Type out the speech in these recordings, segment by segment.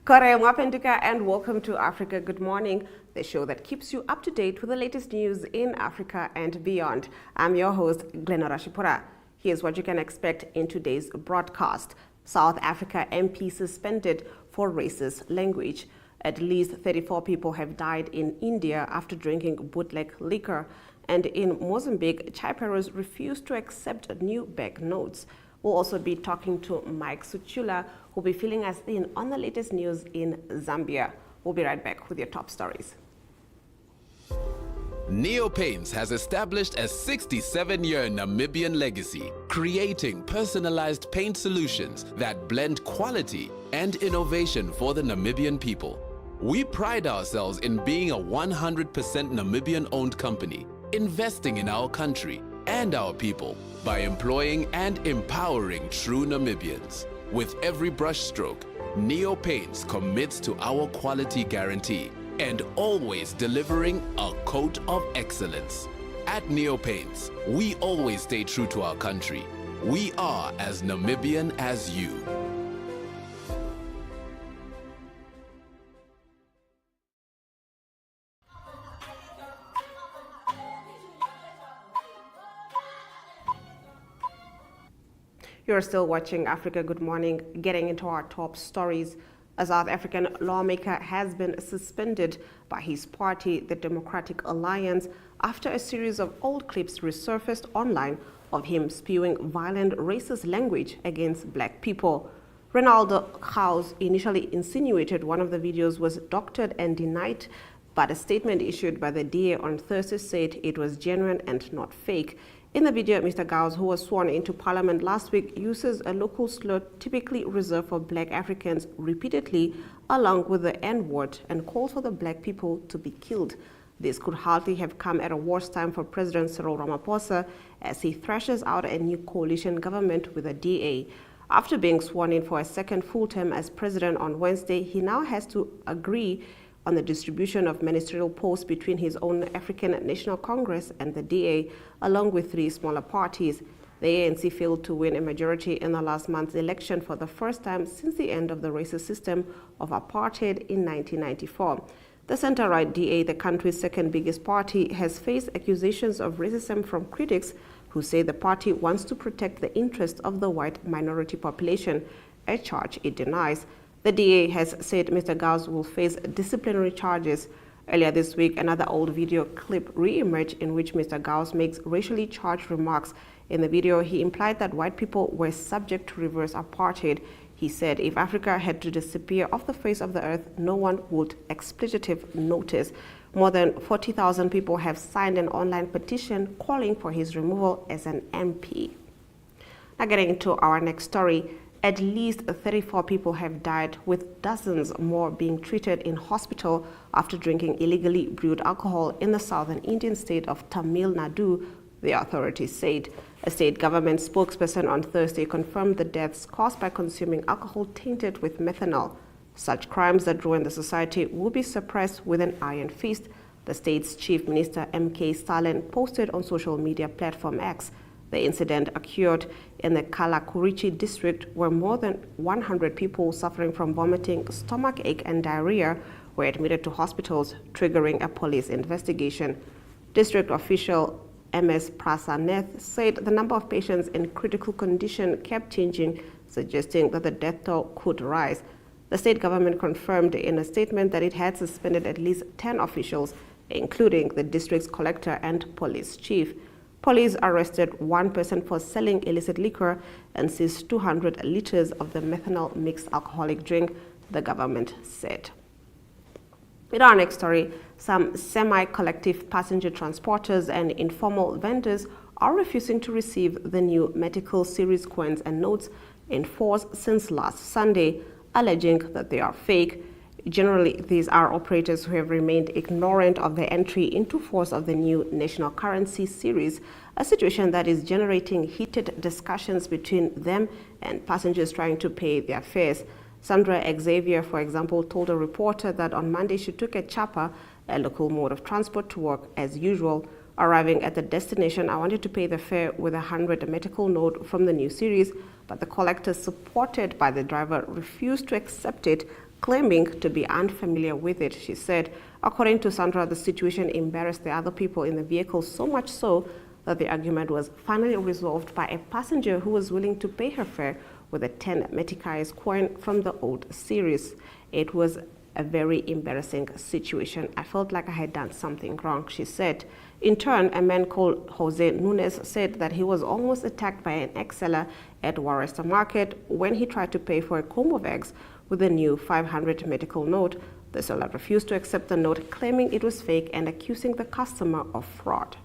Kore Mwapenduka and welcome to Africa Good Morning, the show that keeps you up to date with the latest news in Africa and beyond. I'm your host, Glenora Shipura. Here's what you can expect in today's broadcast. South Africa MP suspended for racist language. At least 34 people have died in India after drinking bootleg liquor. And in Mozambique, Chapeiros refused to accept new banknotes. We'll also be talking to Mike Sichula, who'll be filling us in on the latest news in Zambia. We'll be right back with your top stories. Neo Paints has established a 67-year Namibian legacy, creating personalized paint solutions that blend quality and innovation for the Namibian people. We pride ourselves in being a 100% Namibian-owned company, investing in our country and our people by employing and empowering true Namibians. With every brushstroke, Neo Paints commits to our quality guarantee and always delivering a coat of excellence. At Neo Paints, we always stay true to our country. We are as Namibian as you. You're still watching Africa Good Morning. Getting into our top stories. A South African lawmaker has been suspended by his party, the Democratic Alliance, after a series of old clips resurfaced online of him spewing violent racist language against black people. Ronaldo House initially insinuated one of the videos was doctored and denied, but a statement issued by the DA on Thursday said it was genuine and not fake. In the video, Mr. Gauss, who was sworn into Parliament last week, uses a local slur typically reserved for black Africans repeatedly, along with the N-word, and calls for the black people to be killed. This could hardly have come at a worse time for President Cyril Ramaphosa as he thrashes out a new coalition government with the DA. After being sworn in for a second full term as president on Wednesday, he now has to agree on the distribution of ministerial posts between his own African National Congress and the DA, along with three smaller parties. The ANC failed to win a majority in the last month's election for the first time since the end of the racist system of apartheid in 1994. The center-right DA, the country's second biggest party, has faced accusations of racism from critics who say the party wants to protect the interests of the white minority population, a charge it denies. The DA has said Mr. Gauss will face disciplinary charges. Earlier this week, another old video clip re-emerged in which Mr. Gauss makes racially charged remarks. In the video, he implied that white people were subject to reverse apartheid. He said if Africa had to disappear off the face of the earth, no one would expletive notice. More than 40,000 people have signed an online petition calling for his removal as an MP. Now getting into our next story. At least 34 people have died, with dozens more being treated in hospital after drinking illegally brewed alcohol in the southern Indian state of Tamil Nadu, the authorities said. A state government spokesperson on Thursday confirmed the deaths caused by consuming alcohol tainted with methanol. Such crimes that ruin the society will be suppressed with an iron fist, the state's chief minister M.K. Stalin posted on social media platform X. The incident occurred in the Kalakurich district, where more than 100 people suffering from vomiting, stomachache, and diarrhea were admitted to hospitals, triggering a police investigation. District official M.S. Prasaneth said the number of patients in critical condition kept changing, suggesting that the death toll could rise. The state government confirmed in a statement that it had suspended at least 10 officials, including the district's collector and police chief. Police arrested one person for selling illicit liquor and seized 200 liters of the methanol mixed alcoholic drink, the government said. In our next story, some semi-collective passenger transporters and informal vendors are refusing to receive the new medical series coins and notes in force since last Sunday, alleging that they are fake. Generally, these are operators who have remained ignorant of the entry into force of the new national currency series, a situation that is generating heated discussions between them and passengers trying to pay their fares. Sandra Xavier, for example, told a reporter that on Monday she took a chapa, a local mode of transport, to work as usual. Arriving at the destination, I wanted to pay the fare with a 100 medical note from the new series, but the collector, supported by the driver, refused to accept it, claiming to be unfamiliar with it. She said, according to Sandra, the situation embarrassed the other people in the vehicle so much so that the argument was finally resolved by a passenger who was willing to pay her fare with a 10 Metikais coin from the old series. It was a very embarrassing situation. I felt like I had done something wrong, she said. In turn, a man called Jose Nunes said that he was almost attacked by an ex-seller at Warresta Market when he tried to pay for a comb of eggs with a new 500 medical note. The seller refused to accept the note, claiming it was fake and accusing the customer of fraud.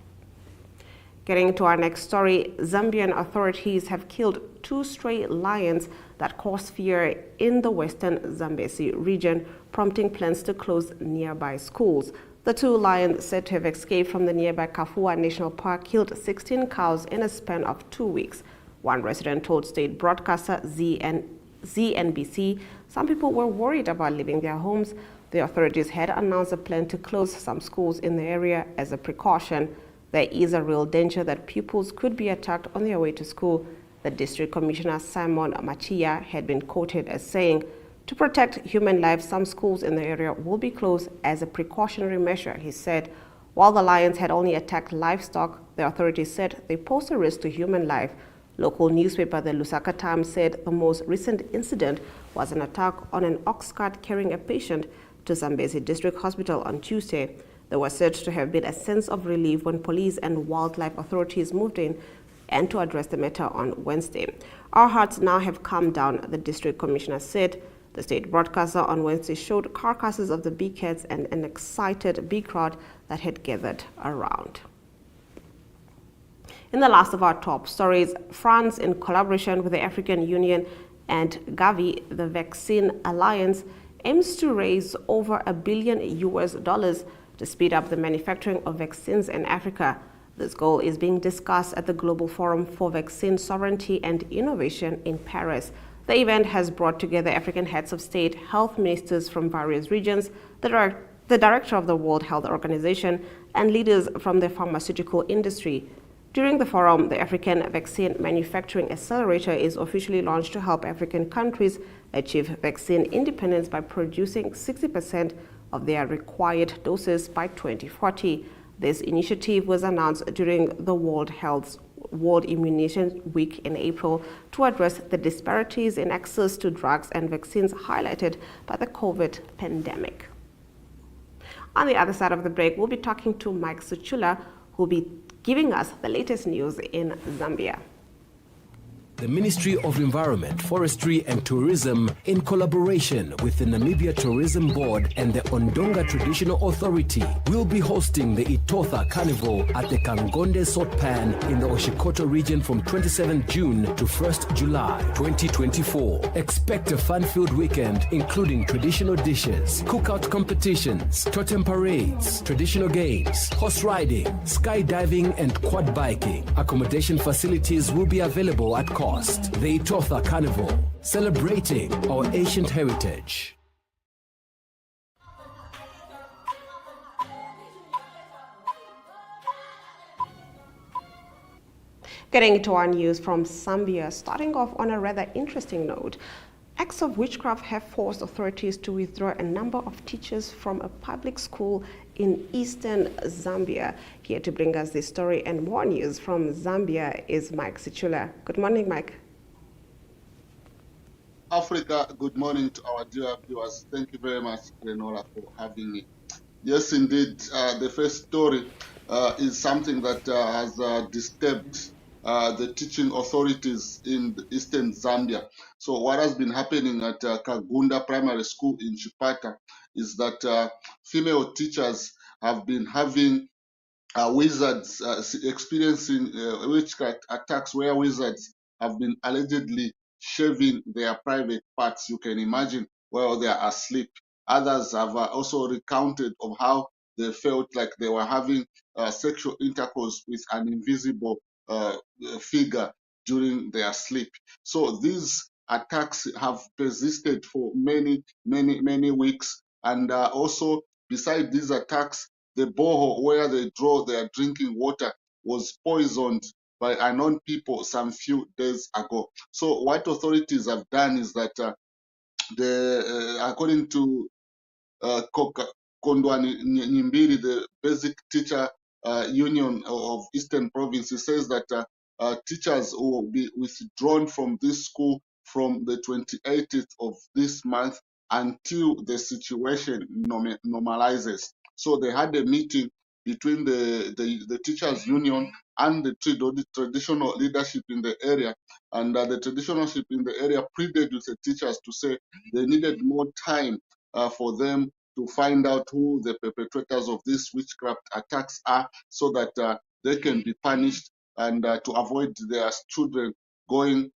Getting into our next story, Zambian authorities have killed 2 stray lions that caused fear in the western Zambezi region, prompting plans to close nearby schools. The 2 lions, said to have escaped from the nearby Kafua National Park, killed 16 cows in a span of 2 weeks. One resident told state broadcaster ZNBC some people were worried about leaving their homes. The authorities had announced a plan to close some schools in the area as a precaution. There is a real danger that pupils could be attacked on their way to school. The district commissioner, Simon Machia, had been quoted as saying, to protect human lives, some schools in the area will be closed as a precautionary measure, he said. While the lions had only attacked livestock, the authorities said they pose a risk to human life. Local newspaper the Lusaka Times said the most recent incident was an attack on an ox cart carrying a patient to Zambezi District Hospital on Tuesday. There was said to have been a sense of relief when police and wildlife authorities moved in and to address the matter on Wednesday. Our hearts now have calmed down, the district commissioner said. The state broadcaster on Wednesday showed carcasses of the big cats and an excited big crowd that had gathered around. In the last of our top stories, France, in collaboration with the African Union and Gavi, the Vaccine Alliance, aims to raise over $1 billion to speed up the manufacturing of vaccines in Africa. This goal is being discussed at the Global Forum for Vaccine Sovereignty and Innovation in Paris. The event has brought together African heads of state, health ministers from various regions, the director of the World Health Organization, and leaders from the pharmaceutical industry. During the forum, the African Vaccine Manufacturing Accelerator is officially launched to help African countries achieve vaccine independence by producing 60% of their required doses by 2040. This initiative was announced during the World Immunization Week in April to address the disparities in access to drugs and vaccines highlighted by the COVID pandemic. On the other side of the break, we'll be talking to Mike Sichula, who will be giving us the latest news in Zambia. The Ministry of Environment, Forestry and Tourism, in collaboration with the Namibia Tourism Board and the Ondonga Traditional Authority, will be hosting the Itotha Carnival at the Kangonde Sotpan in the Oshikoto region from 27 June to 1st July 2024. Expect a fun-filled weekend including traditional dishes, cookout competitions, totem parades, traditional games, horse riding, skydiving and quad biking. Accommodation facilities will be available at cost. The Itotha Carnival, celebrating our ancient heritage. Getting into our news from Zambia, starting off on a rather interesting note. Acts of witchcraft have forced authorities to withdraw a number of teachers from a public school in eastern Zambia. Here to bring us this story and more news from Zambia is Mike Sichula. Good morning, Mike. Africa, good morning to our dear viewers. Thank you very much, Lenora, for having me. Yes, indeed, the first story is something that has disturbed the teaching authorities in eastern Zambia. So what has been happening at Kagunda Primary School in Chipata is that female teachers have been having wizards experiencing witchcraft attacks where wizards have been allegedly shaving their private parts, you can imagine, while they are asleep. Others have also recounted of how they felt like they were having sexual intercourse with an invisible figure during their sleep. So these attacks have persisted for many weeks. And also, beside these attacks, the borehole where they draw their drinking water was poisoned by unknown people some few days ago. So what authorities have done is that according to Kondwa Nyimbiri, the basic teacher union of Eastern Province, he says that teachers will be withdrawn from this school from the 28th of this month until the situation normalizes. So they had a meeting between the teachers union and the traditional leadership in the area, and the traditional leadership in the area pleaded with the teachers to say they needed more time for them to find out who the perpetrators of these witchcraft attacks are, so that they can be punished, and to avoid their children going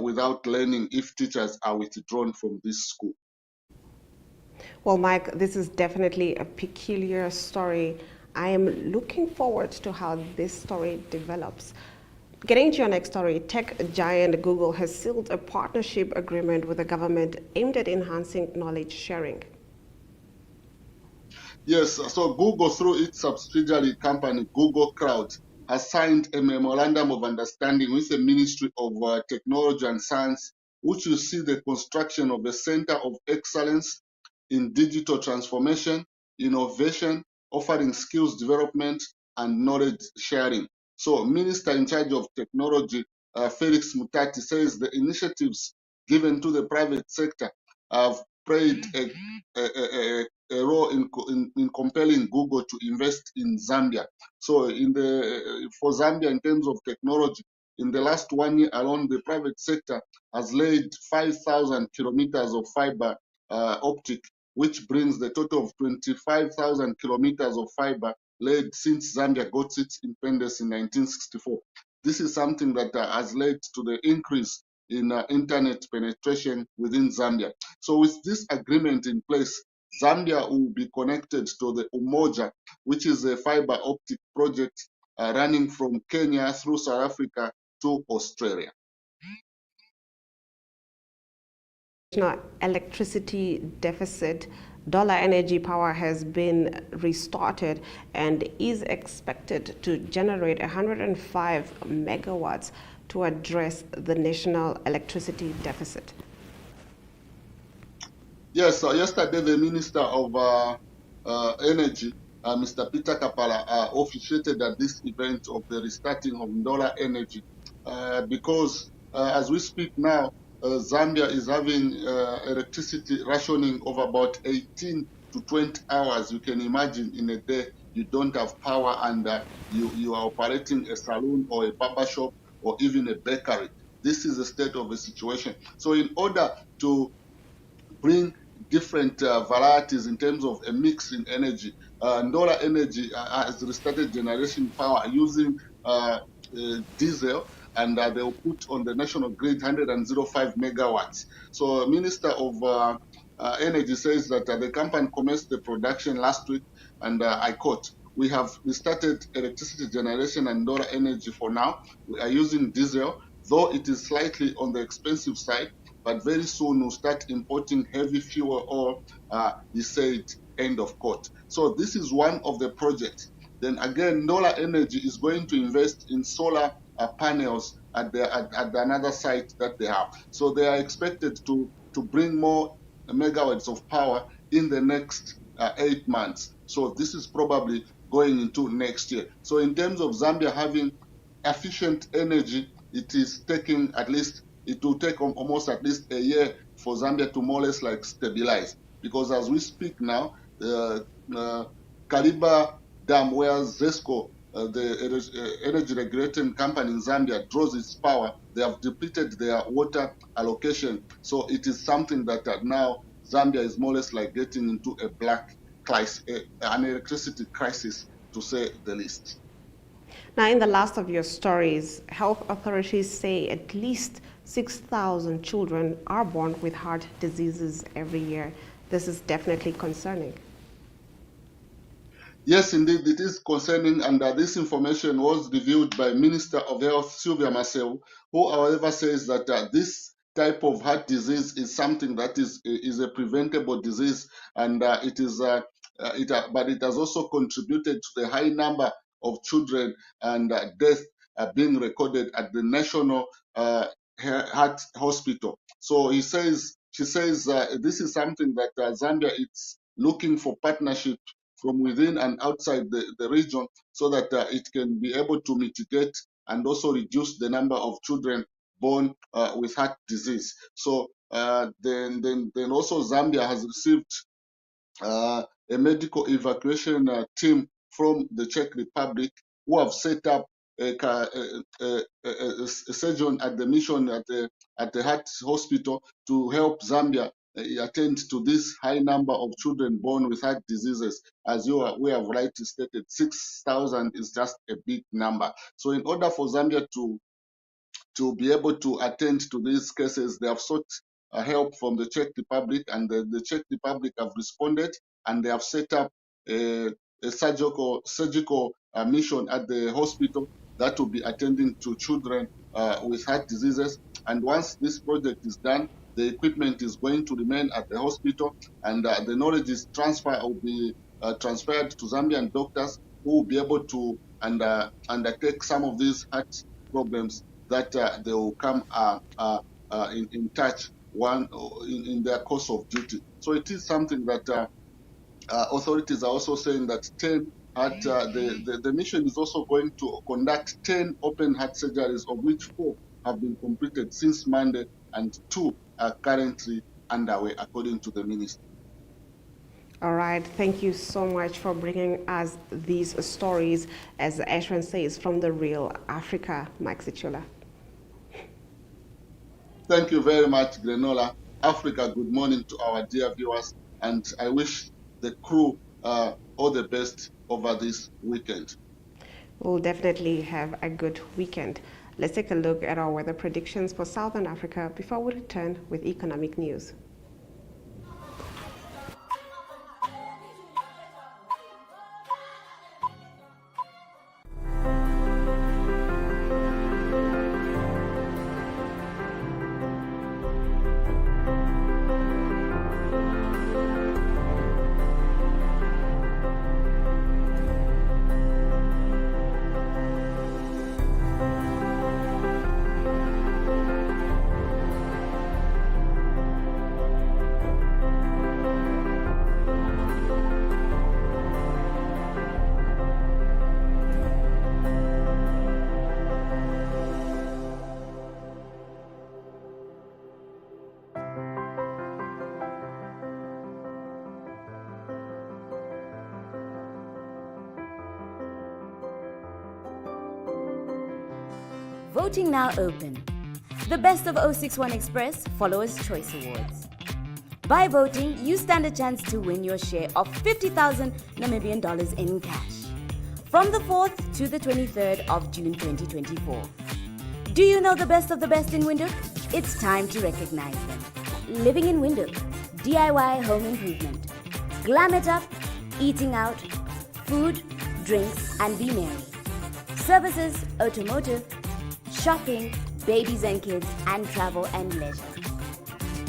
without learning if teachers are withdrawn from this school. Well, Mike, this is definitely a peculiar story. I am looking forward to how this story develops. Getting to your next story, tech giant Google has sealed a partnership agreement with the government aimed at enhancing knowledge sharing. Yes, so Google, through its subsidiary company, Google Cloud, has signed a memorandum of understanding with the Ministry of Technology and Science, which will see the construction of a center of excellence in digital transformation, innovation, offering skills development, and knowledge sharing. So, Minister in charge of technology, Felix Mutati, says the initiatives given to the private sector have played a role in compelling Google to invest in Zambia. So, for Zambia, in terms of technology, in the last 1 year alone, the private sector has laid 5,000 kilometers of fiber optic, which brings the total of 25,000 kilometers of fiber laid since Zambia got its independence in 1964. This is something that has led to the increase in internet penetration within Zambia. So with this agreement in place, Zambia will be connected to the Umoja, which is a fiber optic project running from Kenya through South Africa to Australia. Electricity deficit, Dollar Energy Power has been restarted and is expected to generate 105 megawatts to address the national electricity deficit. Yes, so yesterday the Minister of Energy, Mr. Peter Kapala, officiated at this event of the restarting of Dollar Energy because as we speak now, Zambia is having electricity rationing of about 18 to 20 hours. You can imagine in a day you don't have power, and you are operating a salon or a barber shop or even a bakery. This is the state of the situation. So in order to bring different varieties in terms of a mix in energy, Ndola Energy has restarted generation power using diesel, and they will put on the national grid 105 megawatts. So Minister of Energy says that the company commenced the production last week, and I quote, "We have restarted electricity generation and Ndola Energy for now. We are using diesel, though it is slightly on the expensive side, but very soon we'll start importing heavy fuel oil," he said, end of quote. So this is one of the projects. Then again, Nola Energy is going to invest in solar panels at another site that they have. So they are expected to bring more megawatts of power in the next 8 months. So this is probably going into next year. So in terms of Zambia having efficient energy, it is taking at least, it will take almost at least a year for Zambia to more or less like stabilize. Because as we speak now, Kariba Dam, where ZESCO, the energy regulating company in Zambia, draws its power, they have depleted their water allocation. So it is something that now Zambia is more or less like getting into a black crisis, an electricity crisis, to say the least. Now, in the last of your stories, health authorities say at least 6,000 children are born with heart diseases every year. This is definitely concerning. Yes, indeed, it is concerning, and this information was revealed by Minister of Health Sylvia Maseu, who, however, says that this type of heart disease is something that is a preventable disease, and but it has also contributed to the high number of children and death being recorded at the National Heart Hospital. So he says she says this is something that Zambia is looking for partnership from within and outside the region so that it can be able to mitigate and also reduce the number of children born with heart disease. So then also Zambia has received a medical evacuation team from the Czech Republic who have set up a surgeon at the mission at the heart hospital to help Zambia attend to this high number of children born with heart diseases. As we have rightly stated, 6,000 is just a big number. So in order for Zambia to be able to attend to these cases, they have sought help from the Czech Republic, and the Czech Republic have responded, and they have set up a surgical mission at the hospital that will be attending to children with heart diseases. And once this project is done, the equipment is going to remain at the hospital, and the knowledge is will be transferred to Zambian doctors who will be able to undertake some of these heart problems that they will come in touch in their course of duty. So it is something that authorities are also saying that 10 the mission is also going to conduct 10 open heart surgeries, of which 4 have been completed since Monday and 2 are currently underway, according to the ministry. All right, thank you so much for bringing us these stories, as Ashwin says, from the real Africa. Mike Sichula. Thank you very much, Grenola. Africa, good morning to our dear viewers, and I wish the crew all the best over this weekend. We'll definitely have a good weekend. Let's take a look at our weather predictions for Southern Africa before we return with economic news. Voting now open. The Best of 061 Express Followers' Choice Awards. By voting, you stand a chance to win your share of 50,000 Namibian dollars in cash. From the 4th to the 23rd of June 2024. Do you know the best of the best in Windhoek? It's time to recognize them. Living in Windhoek, DIY home improvement. Glam it up, eating out, food, drinks, and be merry. Services, automotive, shopping, babies and kids, and travel and leisure.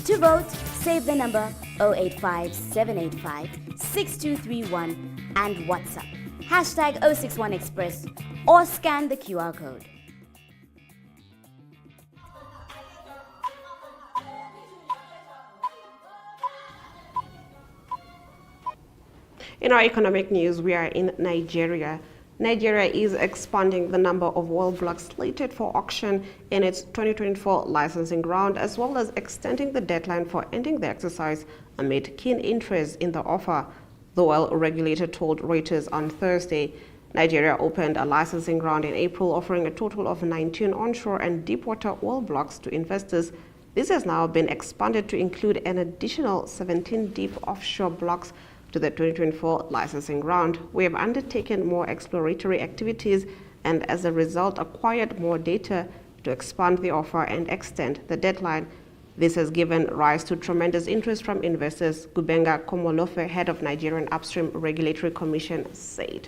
To vote, save the number 085 785 6231 and WhatsApp hashtag 061 Express or scan the QR code. In our economic news, we are in Nigeria. Nigeria is expanding the number of well blocks slated for auction in its 2024 licensing round, as well as extending the deadline for ending the exercise amid keen interest in the offer. The oil regulator told Reuters on Thursday. Nigeria opened a licensing round in April, offering a total of 19 onshore and deepwater oil blocks to investors. This has now been expanded to include an additional 17 deep offshore blocks to the 2024 licensing round. We have undertaken more exploratory activities and as a result acquired more data to expand the offer and extend the deadline. This has given rise to tremendous interest from investors, Gubenga Komolofe, head of Nigerian Upstream Regulatory Commission, said.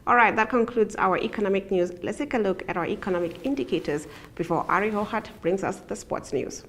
All right, that concludes our economic news. Let's take a look at our economic indicators before Ari Hohat brings us the sports news.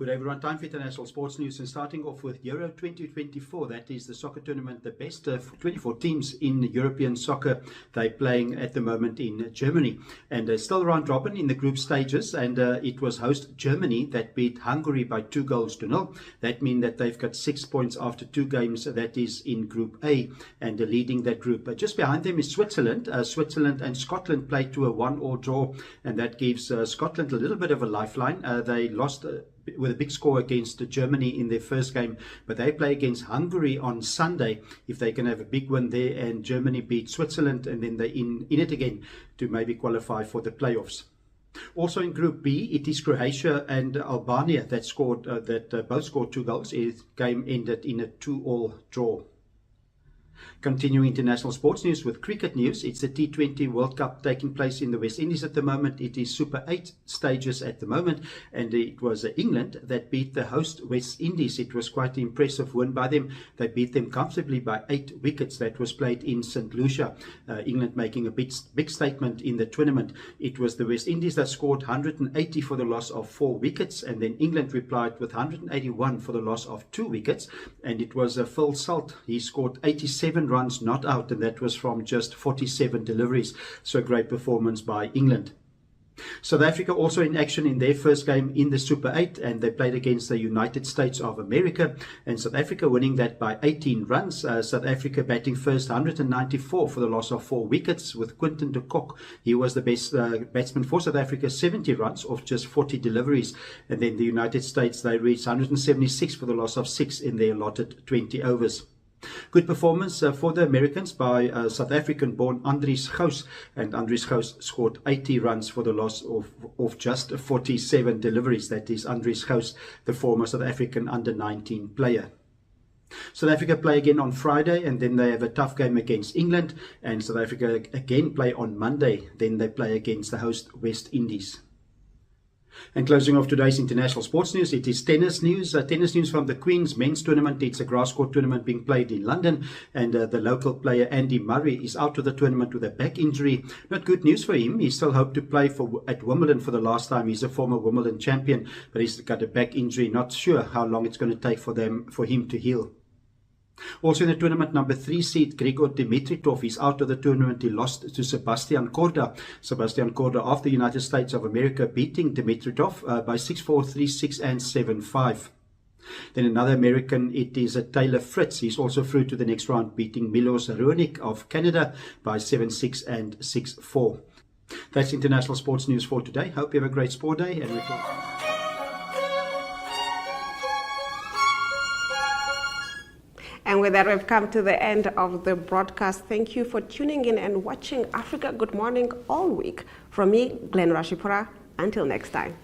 Good everyone, time for international sports news, and starting off with Euro 2024. That is the soccer tournament, the best 24 teams in European soccer. They're playing at the moment in Germany, and still round robin in the group stages, and it was host Germany that beat Hungary by 2-0. That means that they've got 6 points after 2 games. That is in Group A, and leading that group. Just behind them is Switzerland. Switzerland and Scotland played to a 1-1 draw, and that gives Scotland a little bit of a lifeline. They lost with a big score against Germany in their first game, but they play against Hungary on Sunday. If they can have a big one there and Germany beat Switzerland, and then they're in it again to maybe qualify for the playoffs. Also in Group B, it is Croatia and Albania that both scored 2 goals. The game ended in a 2-2 draw. Continuing international sports news with cricket news, it's the T20 World Cup taking place in the West Indies at the moment. It is Super 8 stages at the moment, and it was England that beat the host West Indies. It was quite an impressive win by them. They beat them comfortably by 8 wickets. That was played in St. Lucia. England making a big statement in the tournament. It was the West Indies that scored 180 for the loss of 4 wickets, and then England replied with 181 for the loss of 2 wickets, and it was Phil Salt. He scored 87 runs not out, and that was from just 47 deliveries. So a great performance by England. South Africa also in action in their first game in the Super 8, and they played against the United States of America, and South Africa winning that by 18 runs. South Africa batting first, 194 for the loss of 4 wickets with Quinton de Kock. He was the best batsman for South Africa, 70 runs off just 40 deliveries. And then the United States, they reached 176 for the loss of 6 in their allotted 20 overs. Good performance for the Americans by South African-born Andries Gous, and Andries Gous scored 80 runs for the loss of just 47 deliveries. That is Andries Gous, the former South African under-19 player. South Africa play again on Friday, and then they have a tough game against England, and South Africa again play on Monday. Then they play against the host West Indies. And closing off today's international sports news, it is tennis news. Tennis news from the Queen's Men's Tournament. It's a grass court tournament being played in London, and the local player Andy Murray is out of the tournament with a back injury. Not good news for him. He still hoped to play at Wimbledon for the last time. He's a former Wimbledon champion, but he's got a back injury. Not sure how long it's going to take for him to heal. Also in the tournament, number 3 seed Grigor Dimitrov is out of the tournament. He lost to Sebastian Korda. Sebastian Korda of the United States of America beating Dimitrov by 6-4, 3-6 and 7-5. Then another American, it is Taylor Fritz. He's also through to the next round, beating Milos Raonic of Canada by 7-6 and 6-4. That's international sports news for today. Hope you have a great sport day, and we'll talk. And with that, we've come to the end of the broadcast. Thank you for tuning in and watching Africa Good Morning all week. From me, Glenn Rashipura. Until next time.